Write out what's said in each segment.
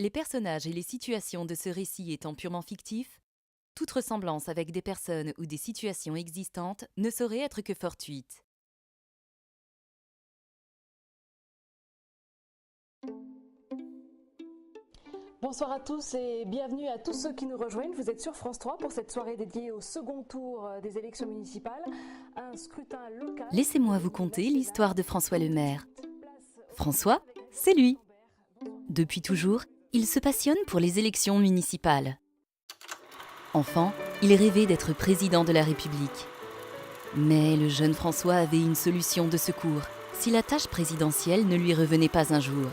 Les personnages et les situations de ce récit étant purement fictifs, toute ressemblance avec des personnes ou des situations existantes ne saurait être que fortuite. Bonsoir à tous et bienvenue à tous ceux qui nous rejoignent. Vous êtes sur France 3 pour cette soirée dédiée au second tour des élections municipales. Un scrutin local. Laissez-moi vous conter l'histoire de François Lemaire. François, c'est lui. Depuis toujours, il se passionne pour les élections municipales. Enfant, il rêvait d'être président de la République. Mais le jeune François avait une solution de secours si la tâche présidentielle ne lui revenait pas un jour.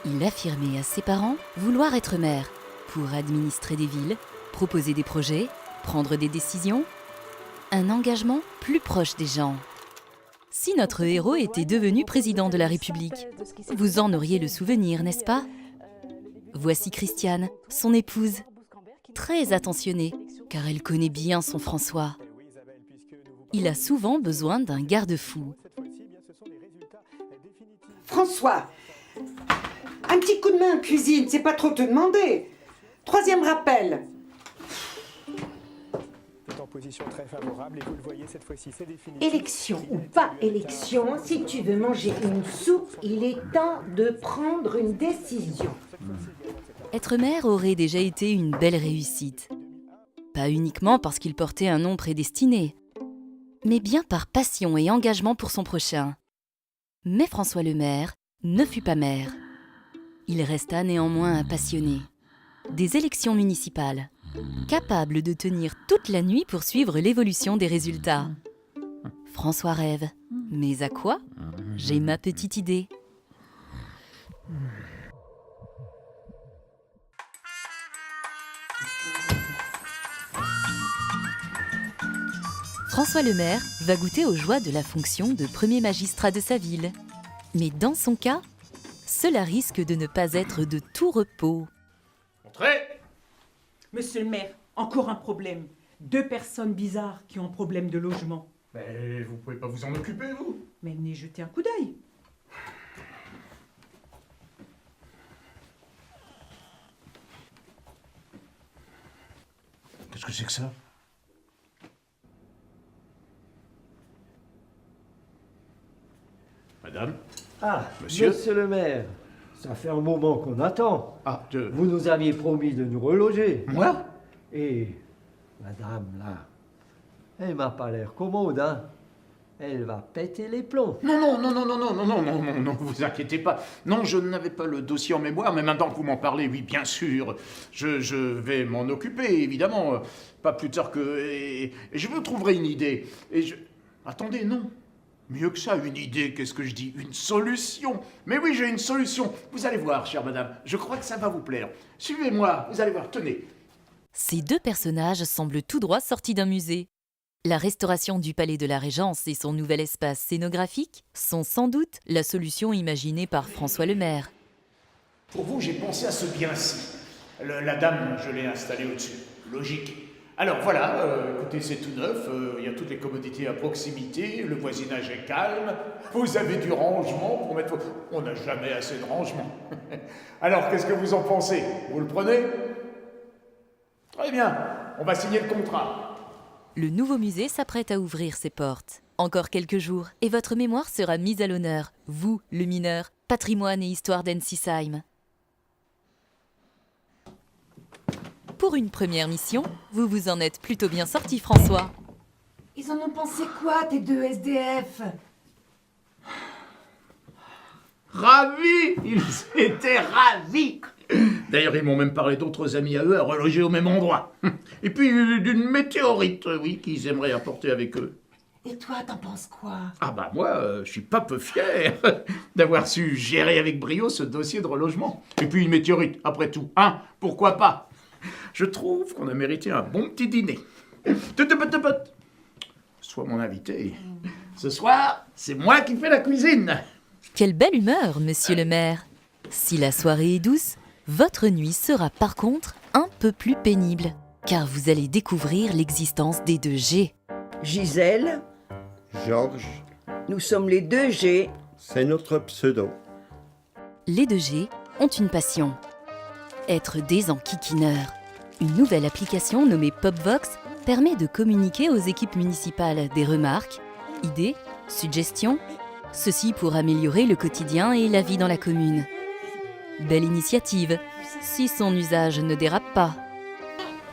Il affirmait à ses parents vouloir être maire pour administrer des villes, proposer des projets, prendre des décisions. Un engagement plus proche des gens. Si notre héros était devenu président de la République, vous en auriez le souvenir, n'est-ce pas ? Voici Christiane, son épouse, très attentionnée, car elle connaît bien son François. Il a souvent besoin d'un garde-fou. François, un petit coup de main en cuisine, c'est pas trop te demander. 3e rappel. Position très favorable et vous le voyez cette fois-ci, c'est défini. Élection ou pas élection, si tu veux manger une soupe, il est temps de prendre une décision. Être maire aurait déjà été une belle réussite. Pas uniquement parce qu'il portait un nom prédestiné, mais bien par passion et engagement pour son prochain. Mais François Lemaire ne fut pas maire. Il resta néanmoins un passionné. Des élections municipales, capable de tenir toute la nuit pour suivre l'évolution des résultats. François rêve. Mais à quoi ? J'ai ma petite idée. François Lemaire va goûter aux joies de la fonction de premier magistrat de sa ville. Mais dans son cas, cela risque de ne pas être de tout repos. Entrez ! Monsieur le maire, encore un problème. 2 personnes bizarres qui ont un problème de logement. Mais vous pouvez pas vous en occuper, vous ? Mais venez jeter un coup d'œil. Qu'est-ce que c'est que ça ? Madame ? Ah, Monsieur le maire, ça fait un moment qu'on attend. Ah, Vous nous aviez promis de nous reloger. Moi ? Et madame, là, elle m'a pas l'air commode, hein. Elle va péter les plombs. Non, vous inquiétez pas. Non, je n'avais pas le dossier en mémoire, mais maintenant que vous m'en parlez, oui, bien sûr. Je vais m'en occuper, évidemment. Pas plus tard que... Et je vous trouverai une idée. Attendez, non. Mieux que ça, une idée, qu'est-ce que je dis ? Une solution. Mais oui, j'ai une solution. Vous allez voir, chère madame. Je crois que ça va vous plaire. Suivez-moi, vous allez voir, tenez. Ces 2 personnages semblent tout droit sortis d'un musée. La restauration du Palais de la Régence et son nouvel espace scénographique sont sans doute la solution imaginée par François Lemaire. Pour vous, j'ai pensé à ce bien-ci. La dame, je l'ai installée au-dessus. Logique. Alors voilà, écoutez, c'est tout neuf, il y a toutes les commodités à proximité, le voisinage est calme, vous avez du rangement pour mettre... On n'a jamais assez de rangement. Alors, qu'est-ce que vous en pensez ? Vous le prenez ? Très bien, on va signer le contrat. Le nouveau musée s'apprête à ouvrir ses portes. Encore quelques jours, et votre mémoire sera mise à l'honneur, vous, le mineur, patrimoine et histoire d'Ensisheim. Pour une première mission, vous vous en êtes plutôt bien sorti, François. Ils en ont pensé quoi, tes 2 SDF ? Ravis ! Ils étaient ravis ! D'ailleurs, ils m'ont même parlé d'autres amis à eux à reloger au même endroit. Et puis d'une météorite, oui, qu'ils aimeraient apporter avec eux. Et toi, t'en penses quoi ? Ah bah moi, je suis pas peu fier d'avoir su gérer avec brio ce dossier de relogement. Et puis une météorite, après tout, hein, pourquoi pas ? Je trouve qu'on a mérité un bon petit dîner. Sois mon invité. Ce soir, c'est moi qui fais la cuisine. Quelle belle humeur, monsieur le maire. Si la soirée est douce, votre nuit sera par contre un peu plus pénible, car vous allez découvrir l'existence des 2 G. Gisèle, Georges, nous sommes les 2 G. c'est notre pseudo. Les 2 G ont une passion. être des enquiquineurs. Une nouvelle application nommée PopVox permet de communiquer aux équipes municipales des remarques, idées, suggestions, ceci pour améliorer le quotidien et la vie dans la commune. Belle initiative, si son usage ne dérape pas.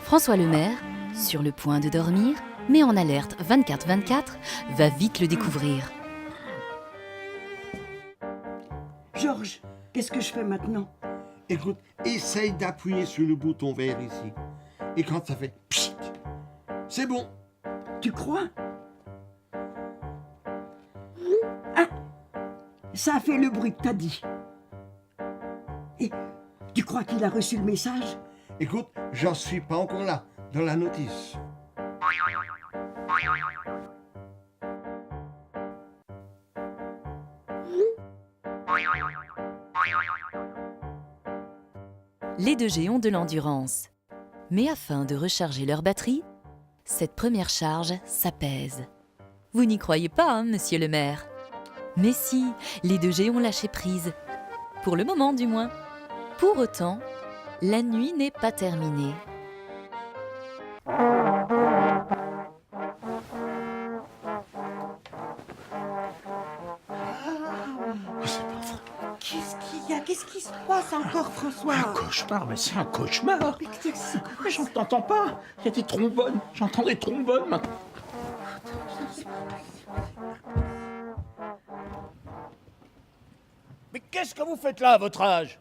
François le maire, sur le point de dormir, mais en alerte 24/24, va vite le découvrir. Georges, qu'est-ce que je fais maintenant? Écoute, essaye d'appuyer sur le bouton vert ici. Et quand ça fait pchit, c'est bon. Tu crois? Ah, ça a fait le bruit que t'as dit. Et tu crois qu'il a reçu le message? Écoute, j'en suis pas encore là, dans la notice. Les 2G ont de l'endurance. Mais afin de recharger leur batterie, cette première charge s'apaise. Vous n'y croyez pas, hein, monsieur le maire? Mais si, les 2G ont lâché prise. Pour le moment, du moins. Pour autant, la nuit n'est pas terminée. Qu'est-ce qu'il y a? Qu'est-ce qui se passe encore, François? Un cauchemar, mais c'est un cauchemar. Mais j'en t'entends pas. Il y a des trombones. J'entends des trombones maintenant. Mais qu'est-ce que vous faites là à votre âge?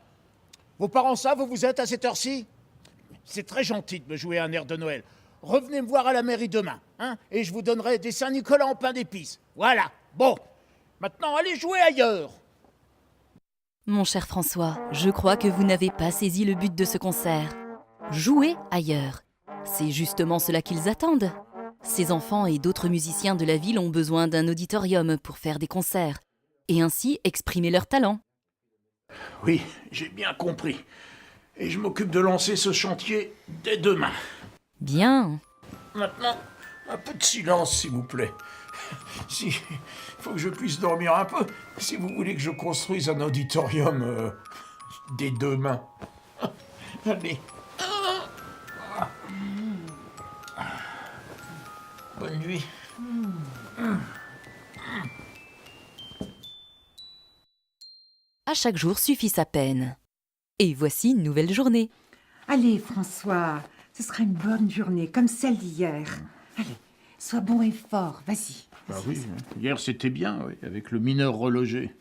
Vos parents savent où vous êtes à cette heure-ci? C'est très gentil de me jouer un air de Noël. Revenez me voir à la mairie demain, hein, et je vous donnerai des Saint-Nicolas en pain d'épices. Voilà. Bon. Maintenant, allez jouer ailleurs. Mon cher François, je crois que vous n'avez pas saisi le but de ce concert. Jouer ailleurs. C'est justement cela qu'ils attendent. Ces enfants et d'autres musiciens de la ville ont besoin d'un auditorium pour faire des concerts et ainsi exprimer leur talent. Oui, j'ai bien compris. Et je m'occupe de lancer ce chantier dès demain. Bien. Maintenant, un peu de silence, s'il vous plaît. Si, il faut que je puisse dormir un peu. Si vous voulez que je construise un auditorium dès demain. Allez. Bonne nuit. À chaque jour suffit sa peine. Et voici une nouvelle journée. Allez, François, ce sera une bonne journée, comme celle d'hier. Allez, sois bon et fort, vas-y. Bah oui, hier c'était bien, oui, avec le mineur relogé.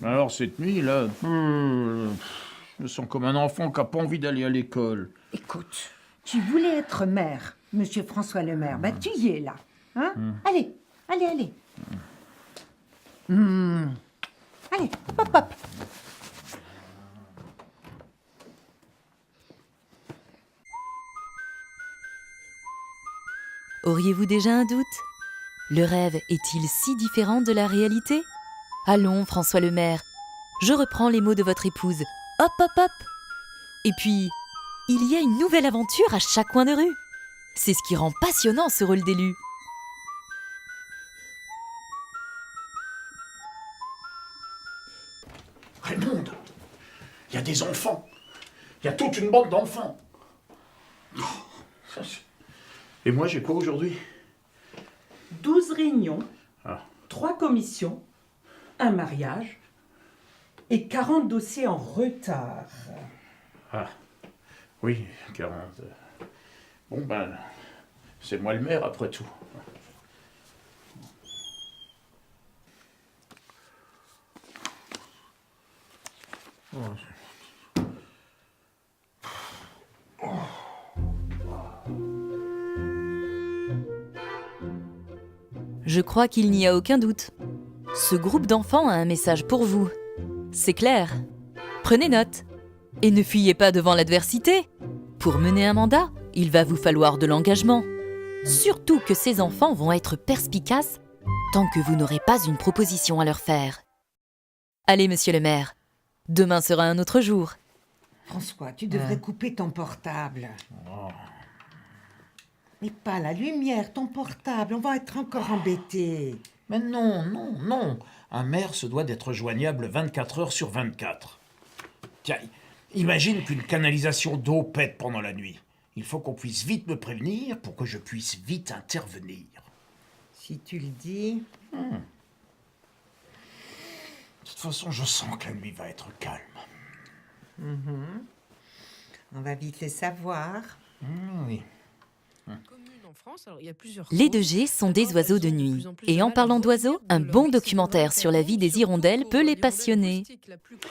Alors cette nuit, là, je me sens comme un enfant qui n'a pas envie d'aller à l'école. Écoute, tu voulais être maire, monsieur François le maire. Bah, tu y es là. Hein? Allez, allez, allez. Allez, hop, hop. Auriez-vous déjà un doute? Le rêve est-il si différent de la réalité? Allons, François le maire, je reprends les mots de votre épouse. Hop, hop, hop! Et puis, il y a une nouvelle aventure à chaque coin de rue. C'est ce qui rend passionnant ce rôle d'élu. Raymond, il y a des enfants. Il y a toute une bande d'enfants. Et moi, j'ai quoi aujourd'hui? 12 réunions, Ah. 3 commissions, un mariage et 40 dossiers en retard. Ah, oui, 40. Bon, ben, c'est moi le maire, après tout. Je crois qu'il n'y a aucun doute. Ce groupe d'enfants a un message pour vous. C'est clair. Prenez note. Et ne fuyez pas devant l'adversité. Pour mener un mandat, il va vous falloir de l'engagement. Surtout que ces enfants vont être perspicaces tant que vous n'aurez pas une proposition à leur faire. Allez, monsieur le maire, demain sera un autre jour. François, tu devrais couper ton portable. Mais pas la lumière, ton portable, on va être encore embêtés. Mais non, non, non. Un maire se doit d'être joignable 24 heures sur 24. Tiens, Imagine qu'une canalisation d'eau pète pendant la nuit. Il faut qu'on puisse vite me prévenir pour que je puisse vite intervenir. Si tu le dis. De toute façon, je sens que la nuit va être calme. On va vite le savoir. Oui. Les 2G sont des oiseaux de nuit. Et en parlant d'oiseaux, un bon documentaire sur la vie des hirondelles peut les passionner.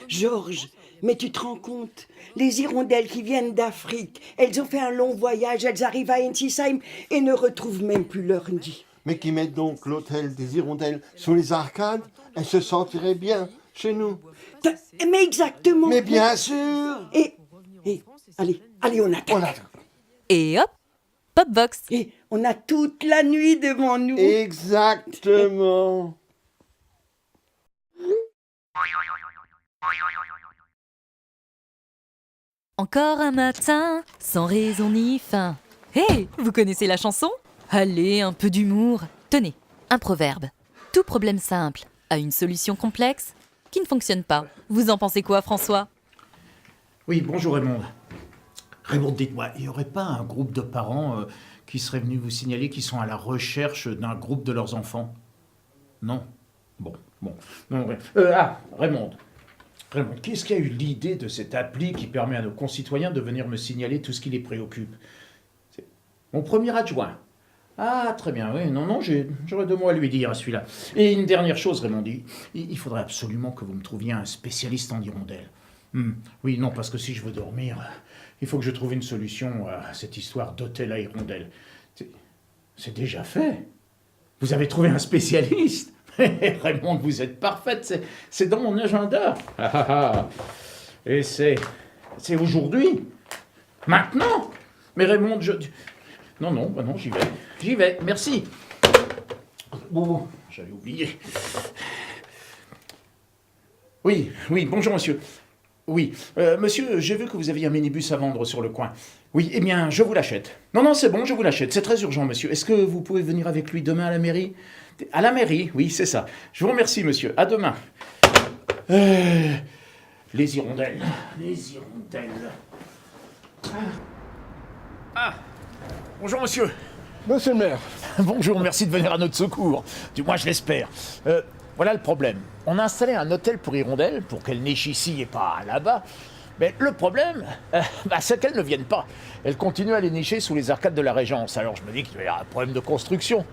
Georges, mais tu te rends compte, les hirondelles qui viennent d'Afrique, elles ont fait un long voyage, elles arrivent à Ensisheim et ne retrouvent même plus leur nid. Mais qui mettent donc l'hôtel des hirondelles sous les arcades, elles se sentiraient bien chez nous. Mais exactement. Mais bien sûr. Et allez, on attend. Et hop, Popbox. Et on a toute la nuit devant nous. Exactement. Encore un matin, sans raison ni fin. Hé, vous connaissez la chanson? Allez, un peu d'humour. Tenez, un proverbe. Tout problème simple a une solution complexe qui ne fonctionne pas. Vous en pensez quoi, François? Oui, bonjour Raymond. Raymond, dites-moi, il n'y aurait pas un groupe de parents qui seraient venus vous signaler qu'ils sont à la recherche d'un groupe de leurs enfants? Non? Bon. Non, Raymond. Raymond, qui est-ce qui a eu l'idée de cette appli qui permet à nos concitoyens de venir me signaler tout ce qui les préoccupe? C'est mon premier adjoint. Ah, très bien, oui, non, j'aurais 2 mots à lui dire à celui-là. Et une dernière chose, Raymond, il faudrait absolument que vous me trouviez un spécialiste en hirondelles. Oui, non, parce que si je veux dormir, il faut que je trouve une solution à cette histoire d'hôtel à hirondelles. C'est déjà fait. Vous avez trouvé un spécialiste? Raymond, vous êtes parfaite, c'est dans mon agenda. Et c'est aujourd'hui. Maintenant. Mais Raymond, Non, j'y vais, merci. Bon, j'avais oublié. Oui, bonjour monsieur. Oui, monsieur, j'ai vu que vous aviez un minibus à vendre sur le coin. Oui, eh bien, je vous l'achète. Non, c'est bon, je vous l'achète. C'est très urgent, monsieur. Est-ce que vous pouvez venir avec lui demain à la mairie? À la mairie, oui, c'est ça. Je vous remercie, monsieur. À demain. Les hirondelles. Bonjour, monsieur. Monsieur le maire. Bonjour, merci de venir à notre secours. Du moins, je l'espère. Voilà le problème. On a installé un hôtel pour hirondelles, pour qu'elles nichent ici et pas là-bas. Mais le problème, c'est qu'elles ne viennent pas. Elles continuent à les nicher sous les arcades de la Régence. Alors je me dis qu'il y a un problème de construction.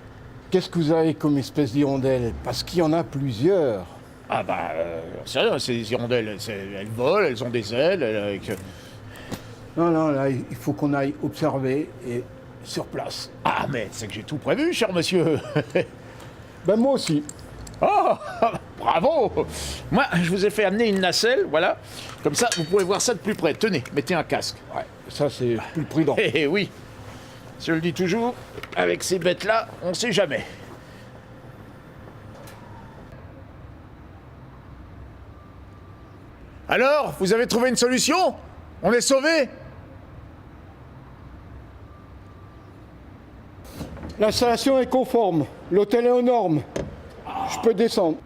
Qu'est-ce que vous avez comme espèce d'hirondelle? Parce qu'il y en a plusieurs. C'est rien, ces hirondelles, elles volent, elles ont des ailes. Non, là, il faut qu'on aille observer et sur place. Ah, mais c'est que j'ai tout prévu, cher monsieur. Ben moi aussi. Oh, bravo! Moi, je vous ai fait amener une nacelle, voilà. Comme ça, vous pouvez voir ça de plus près. Tenez, mettez un casque. Ouais, ça c'est plus prudent. Eh oui, je le dis toujours, avec ces bêtes-là, on sait jamais. Alors, vous avez trouvé une solution? On est sauvés? L'installation est conforme. L'hôtel est aux normes. Je peux descendre.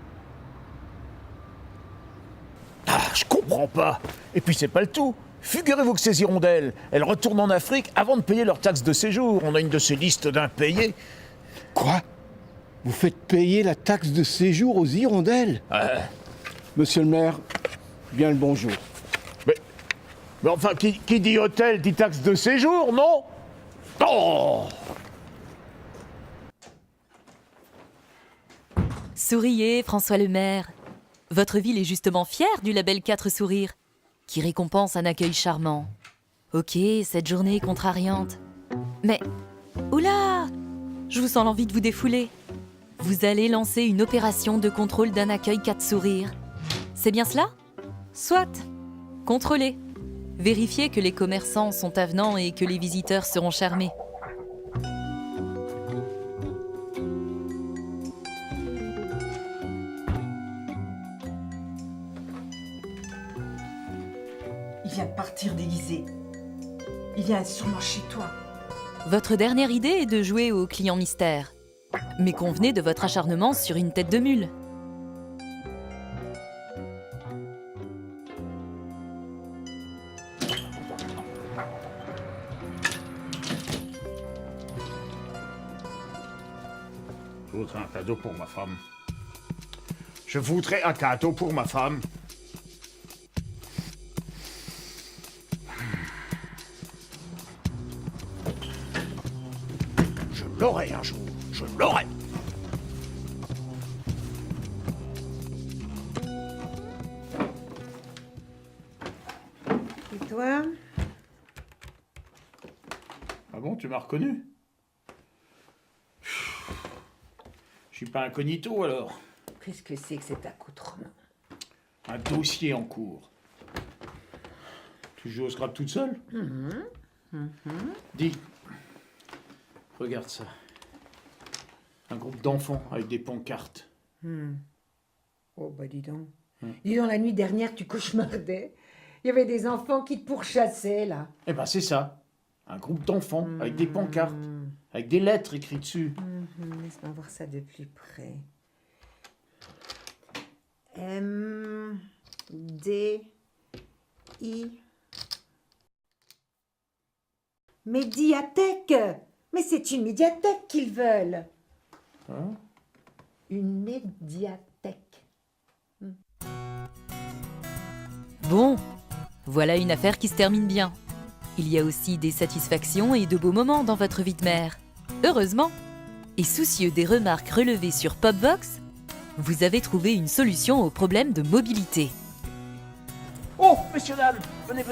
Je comprends pas. Et puis c'est pas le tout. Figurez-vous que ces hirondelles, elles retournent en Afrique avant de payer leur taxe de séjour. On a une de ces listes d'impayés. Quoi? Vous faites payer la taxe de séjour aux hirondelles? Monsieur le maire, bien le bonjour. Mais enfin, qui dit hôtel dit taxe de séjour, non? Oh! Souriez, François le maire. Votre ville est justement fière du label 4 sourires, qui récompense un accueil charmant. Ok, cette journée est contrariante. Mais, oula! Je vous sens l'envie de vous défouler. Vous allez lancer une opération de contrôle d'un accueil 4 sourires. C'est bien cela? Soit. Contrôlez. Vérifiez que les commerçants sont avenants et que les visiteurs seront charmés. Il vient de partir déguisé. Il vient sûrement chez toi. Votre dernière idée est de jouer au client mystère. Mais convenez de votre acharnement sur une tête de mule. Je voudrais un cadeau pour ma femme. Je voudrais un cadeau pour ma femme. Je l'aurai un jour. Je l'aurai. Et toi? Ah bon, tu m'as reconnu? Je suis pas incognito alors. Qu'est-ce que c'est que cet accoutrement? Un dossier en cours. Tu joues au Scrabble toute seule? Dis, regarde ça. Un groupe d'enfants avec des pancartes. Oh, bah dis donc. Dis donc, la nuit dernière, tu cauchemardais. Il y avait des enfants qui te pourchassaient, là. Eh ben c'est ça. Un groupe d'enfants avec des pancartes. Avec des lettres écrites dessus. Laisse-moi voir ça de plus près. M-D-I... Médiathèque! Mais c'est une médiathèque qu'ils veulent. Hein? Une médiathèque. Bon, voilà une affaire qui se termine bien. Il y a aussi des satisfactions et de beaux moments dans votre vie de mère. Heureusement. Et soucieux des remarques relevées sur Popvox, vous avez trouvé une solution au problème de mobilité. Oh, messieurs, dames, venez.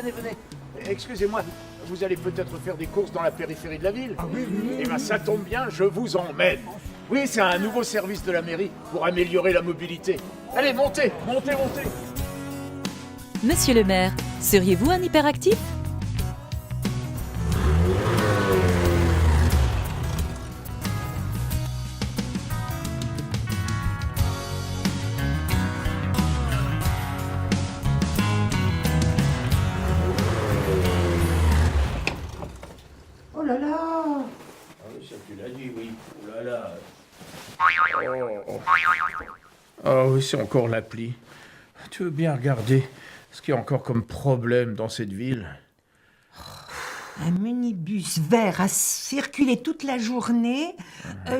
Excusez-moi, vous allez peut-être faire des courses dans la périphérie de la ville? Oui. Eh bien, ça tombe bien, je vous emmène. Oui, c'est un nouveau service de la mairie pour améliorer la mobilité. Allez, montez. Monsieur le maire, seriez-vous un hyperactif ? Oh là là! Ah oui, ça tu l'as dit, oui. Oh là là. Ah oui, c'est encore l'appli. Tu veux bien regarder ce qu'il y a encore comme problème dans cette ville? Un minibus vert a circulé toute la journée,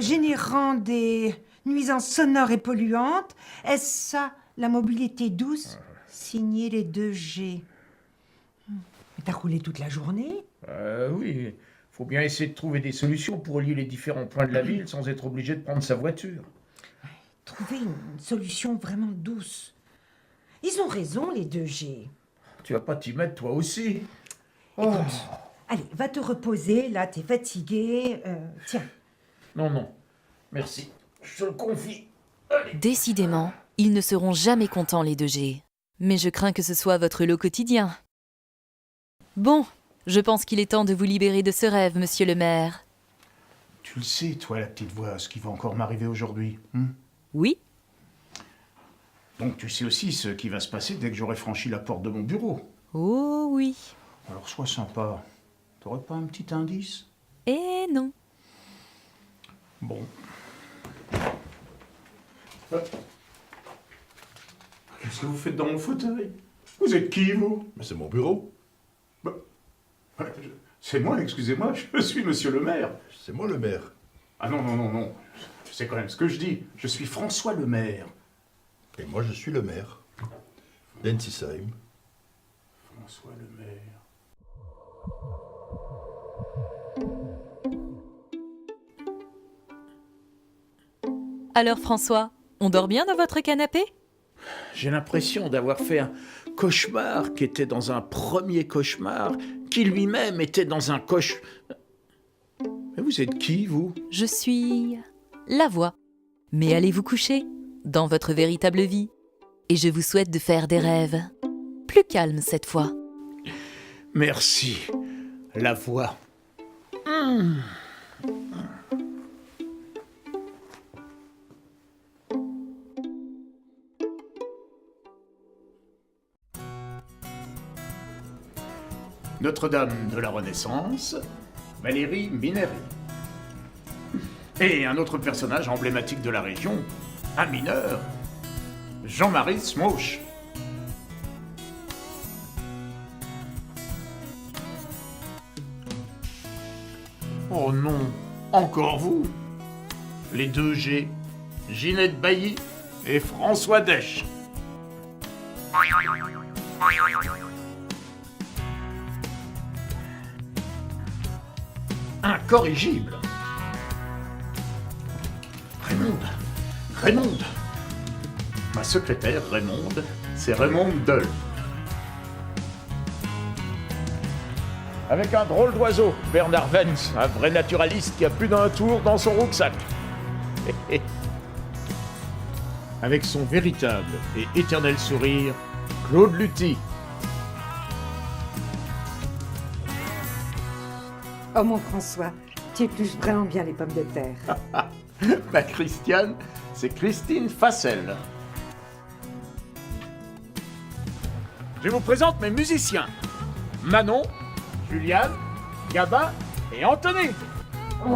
générant des nuisances sonores et polluantes. Est-ce ça, la mobilité douce? Signé les 2G. Mais t'as roulé toute la journée? Oui, faut bien essayer de trouver des solutions pour relier les différents points de la ville sans être obligé de prendre sa voiture. Trouver une solution vraiment douce. Ils ont raison, les 2G. Tu vas pas t'y mettre toi aussi? Écoute, allez, va te reposer, là, t'es fatigué. Tiens. Non, merci. Je te le confie. Décidément, ils ne seront jamais contents les 2G. Mais je crains que ce soit votre lot quotidien. Bon, je pense qu'il est temps de vous libérer de ce rêve, monsieur le maire. Tu le sais, toi, la petite voix, ce qui va encore m'arriver aujourd'hui. Oui ? Donc tu sais aussi ce qui va se passer dès que j'aurai franchi la porte de mon bureau. Oh oui. Alors sois sympa. T'aurais pas un petit indice? Eh non. Bon. Qu'est-ce que vous faites dans mon fauteuil? Vous êtes qui, vous? Mais c'est mon bureau. C'est moi, excusez-moi, je suis monsieur le maire. C'est moi le maire. Ah non. Je sais quand même ce que je dis. Je suis François le maire. Et moi, je suis le maire. d'Ensisheim. François le maire. Alors François, on dort bien dans votre canapé ? J'ai l'impression d'avoir fait un cauchemar qui était dans un premier cauchemar, qui lui-même était dans un Mais vous êtes qui, vous? Je suis la voix. Mais allez vous coucher, dans votre véritable vie. Et je vous souhaite de faire des rêves plus calmes cette fois. Merci, la voix. Notre-Dame de la Renaissance, Valérie Minery. Et un autre personnage emblématique de la région, un mineur, Jean-Marie Smoche. Oh non, encore vous? les 2 G, Ginette Bailly et François Dèche. Incorrigible. Raymonde. Ma secrétaire, Raymonde, c'est Raymonde Deul. Avec un drôle d'oiseau, Bernard Vance, un vrai naturaliste qui a plus d'un tour dans son rucksack. Avec son véritable et éternel sourire, Claude Lutti. Oh mon François, tu épluches vraiment bien les pommes de terre. Ma Christiane, c'est Christine Fassel. Je vous présente mes musiciens. Manon, Juliane, Gabin et Anthony.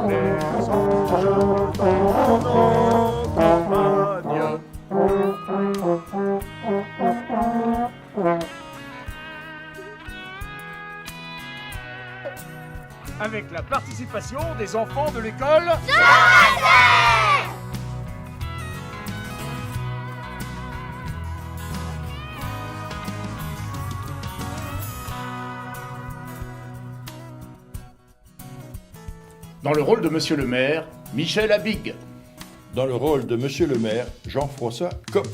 Les anges en campagne. Avec la participation des enfants de l'école. Dans le rôle de Monsieur le maire, Michel Abig. Dans le rôle de Monsieur le maire, Jean-François Kopf.